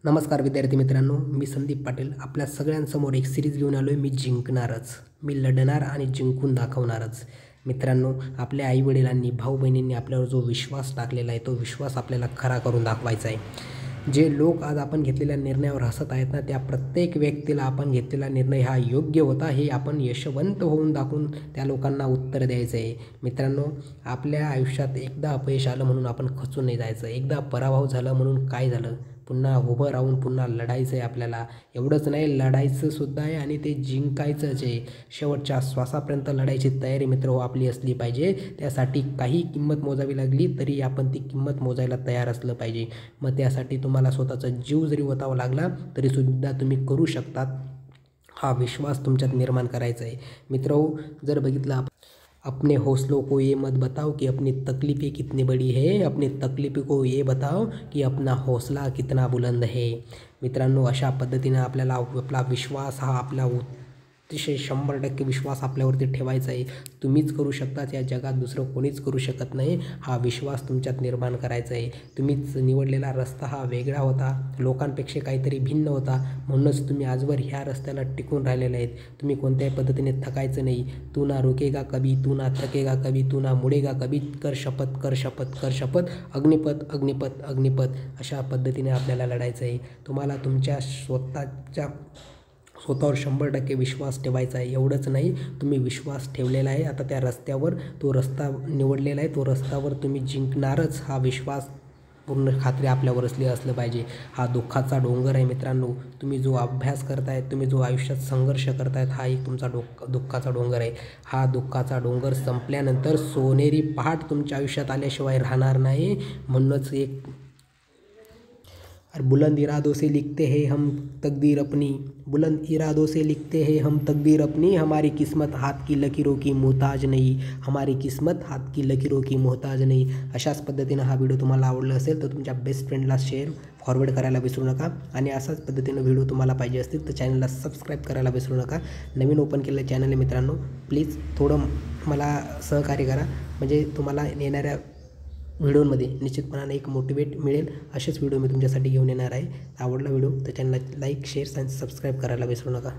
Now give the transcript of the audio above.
नमस्कार विद्यार्थी मित्रांनो, मी संदीप पाटील आपल्या सगळ्यांसमोर एक सिरीज घेऊन आलो आहे. मी जिंकणारच, मी लढणार आणि जिंकून दाखवणारच. मित्रांनो, आपल्या आईवडिलांनी, भाऊ बहिणींनी आपल्यावर जो विश्वास टाकलेला आहे, तो विश्वास आपल्याला खरा करून दाखवायचा आहे. जे लोक आज आपण घेतलेल्या निर्णयावर हसत आहेत ना, त्या प्रत्येक व्यक्तीला आपण घेतलेला निर्णय हा योग्य होता हे आपण यशवंत होऊन दाखवून त्या लोकांना उत्तर द्यायचं आहे. मित्रांनो, आपल्या आयुष्यात एकदा अपयश आलं म्हणून आपण खचून नाही जायचं. एकदा पराभव झाला म्हणून काय झालं, पुन्हा उभं राहून पुन्हा लढायचं आहे आपल्याला. एवढंच नाही, लढायचं सुद्धा आहे आणि ते जिंकायचंच आहे. शेवटच्या श्वासापर्यंत लढायची तयारी मित्र हो आपली असली पाहिजे. त्यासाठी काही किंमत मोजावी लागली तरी आपण ती किंमत मोजायला तयार असलं पाहिजे. मग त्यासाठी तुम्हाला स्वतःचा जीव जरी ओतावा लागला तरीसुद्धा तुम्ही करू शकतात. हा विश्वास तुमच्यात निर्माण करायचा आहे. मित्रहो, जर बघितलं अपने हौसलों को ये मत बताओ कि अपनी तकलीफ़ें कितनी बड़ी है, अपनी तकलीफ़ को ये बताओ कि अपना हौसला कितना बुलंद है. मित्रांनो, अशा पद्धतीनं आपल्याला आपला विश्वास हा आपला अतिशय 100% विश्वास आपल्यावरती ठेवायचा आहे. तुम्हीच करू शकता, या जगात दुसरं कोणीच करू शकत नाही. हा विश्वास तुमच्यात निर्माण करायचा आहे. तुम्हीच निवडलेला रस्ता हा वेगळा होता, लोकांपेक्षा काहीतरी भिन्न होता, म्हणूनच तुम्ही आजवर ह्या रस्त्याला टिकून राहिलेले आहेत. तुम्ही कोणत्याही पद्धतीने थकायचं नाही. तू ना रुकेगा कभी, तू ना थकेगा कभी, तू ना मुडेगा कभी. कर शपथ, कर शपथ, कर शपथ. अग्निपथ, अग्निपथ, अग्निपथ. अशा पद्धतीने आपल्याला लढायचं आहे. तुम्हाला तुमच्या स्वतःवर 100% विश्वास ठेवायचा आहे. एवढंच नाही, तुम्ही विश्वास ठेवलेला आहे, आता त्या रस्त्यावर तो रस्ता निवडलेला आहे, तो रस्त्यावर तुम्ही जिंकणारच हा विश्वास पूर्ण खात्री आपल्यावर असलं पाहिजे. हा दुःखाचा डोंगर आहे मित्रांनो. तुम्ही जो अभ्यास करतायत, तुम्ही जो आयुष्यात संघर्ष करतायत, हा एक तुमचा दुःखाचा डोंगर आहे. हा दुःखाचा डोंगर संपल्यानंतर सोनेरी पहाट तुमच्या आयुष्यात आल्याशिवाय राहणार नाही. म्हणूनच एक बुलंद इरादों से लिखते हैं हम तकदीर अपनी, बुलंद इरादों से लिखते हैं हम तकदीर अपनी. हमारी किस्मत हाथ की लकीरों की मोहताज नहीं, हमारी किस्मत हाथ की लकीरों की मोहताज नहीं. अशाच पद्धतीनं हा व्हिडिओ तुम्हाला आवडला असेल तर तुमच्या बेस्ट फ्रेंडला फॉरवर्ड करायला विसरू नका. आणि असाच पद्धतीनं व्हिडिओ तुम्हाला पाहिजे असतील तर चॅनलला सबस्क्राईब करायला विसरू नका. नवीन ओपन केलेलं चॅनल आहे मित्रांनो, प्लीज थोडं मला सहकार्य करा, म्हणजे तुम्हाला येणाऱ्या व्हिडिओमध्ये निश्चितपणाने एक मोटिवेट मिळेल. असेच व्हिडिओ मी तुमच्यासाठी घेऊन येणार आहे. आवडला व्हिडिओ तर चॅनलला लाईक, शेअर आणि सबस्क्राईब करायला विसरू नका.